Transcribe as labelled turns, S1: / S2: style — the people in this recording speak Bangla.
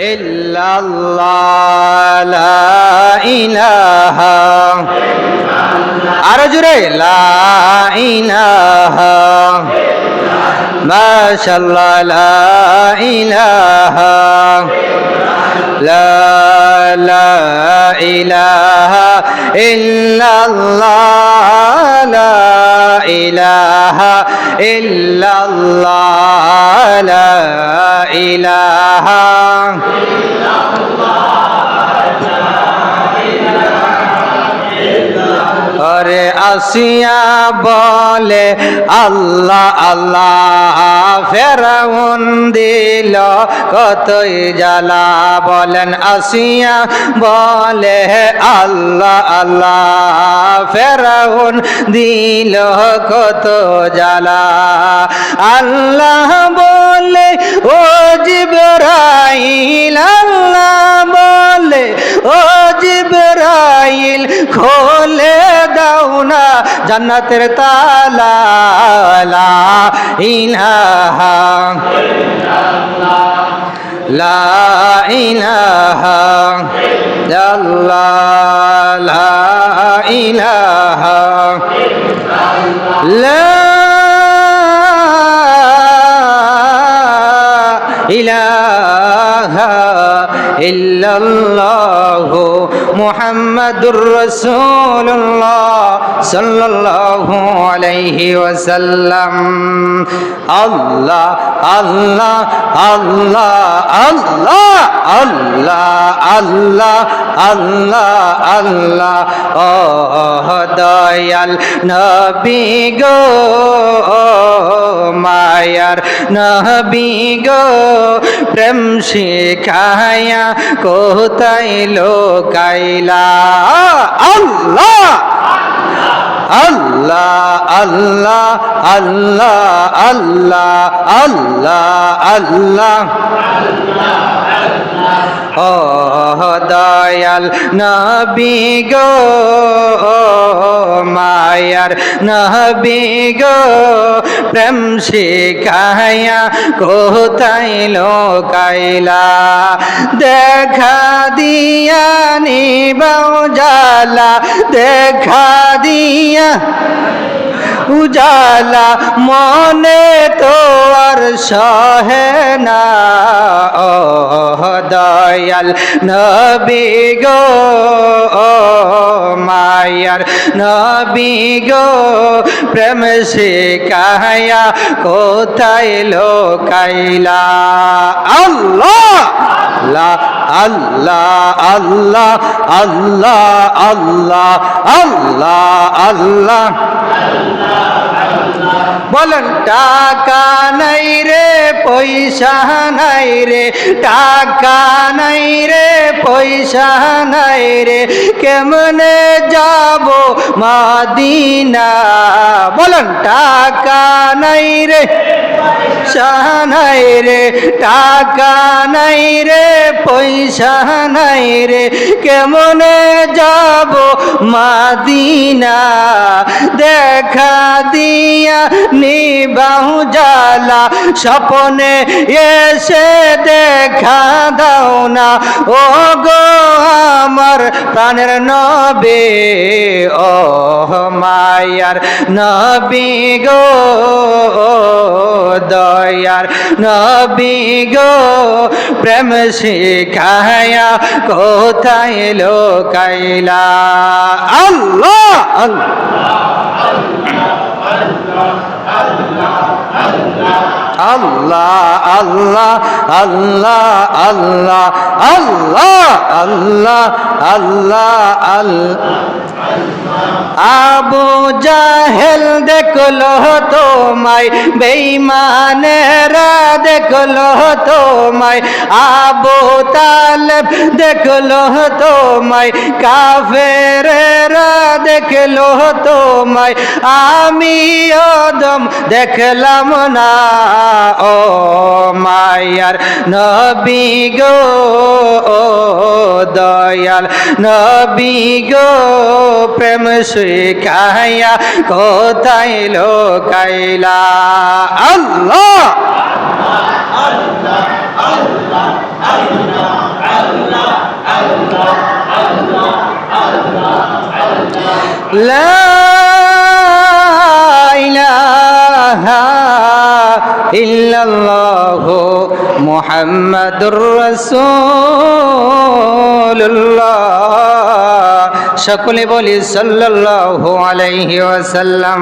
S1: ইল্লাল্লাহ লা ইলাহা আরো জোরে লা ইলাহা মাশাআল্লাহ লা ইলাহা লা ইলাহা ইল্লাল্লাহ লা ইলাহা ইল্লাল্লাহ লা ইলাহা আরে আসিয়া বলে আল্লাহ আল্লাহ ফেরাউন দিল কতই জ্বালা বলেন আসিয়া বলে আল্লাহ আল্লাহ ফেরাউন দিল কত জ্বালা আল্লাহ বলে ও জিবরাইল আল্লাহ বলে ও জিবরাইল খোলে দাও না জান্নাতের তালা লা ইলাহা লা ইলাহা ইল্লাল্লাহ লা ইলাহা লা ইলাহা ইল্লাল্লাহ মুহাম্মাদুর রাসূলুল্লাহ সাল্লাল্লাহু আলাইহি ওয়াসাল্লাম আল্লাহ আল্লাহ আল্লাহ আল্লাহ আল্লাহ আল্লাহ আল্লাহ আল্লাহ ও দয়াল নবী গো মায়ার নবী গো প্রেম শিখায়া কোথায় লোকাইলা আল্লাহ আল্লাহ আল্লাহ আল্লাহ আল্লাহ আল্লাহ আল্লাহ ও দয়াল নবী গো মায়ার নবী গো প্রেম শিখায়া কোথায় লোকাইলা দেখা দিয়া নিবাও জালা দেখা দিয়া উজালা মনে তো আর সহে না ও দয়াল নবী গো মায়ার নবী গো প্রেম শিখায়া কোথায় লোকাইলা আল্লাহ আল্লাহ আল্লাহ আল্লাহ আল্লাহ আল্লাহ আল্লাহ বলেন টাকা নাই রে পয়সা নাই রে টাকা নাই রে পয়সা নাই রে কেমনে যাব মদিনা বলেন টাকা নাই রে নাই রে টাকা নাই রে পয়সা নাই রে কেমনে যাব মদিনা দেখা দিয়া নিবাহু জালা স্বপ্নে এসে দেখা দাও না ও গো আমার প্রাণের নবী ও মায়ার নবী গো দয়ার নবী গো প্রেম শিখায়া কোথায় লোকাইলা আল্লাহ আল্লাহ আল্লাহ আল্লাহ আল্লাহ আল্লাহ আল্লাহ আল্লাহ আল্লাহ আবু জাহেল দেখলো তোমায় বেঈমানেরা দেখলো তোমায় আবু তালেব দেখলো তোমায় কাফেরেরা দেখলো তোমায় আমি ওদম দেখলাম না ও মায়ার নবী গো দয়াল নবী গো প্রেম শিখাইয়া কোথায় লোকাইলা আল্লাহ লা ইলাহা ইল্লাল্লাহু মুহাম্মাদুর রাসূলুল্লাহ সকলে বলি সাল্লাল্লাহু আলাইহি ওয়াসাল্লাম।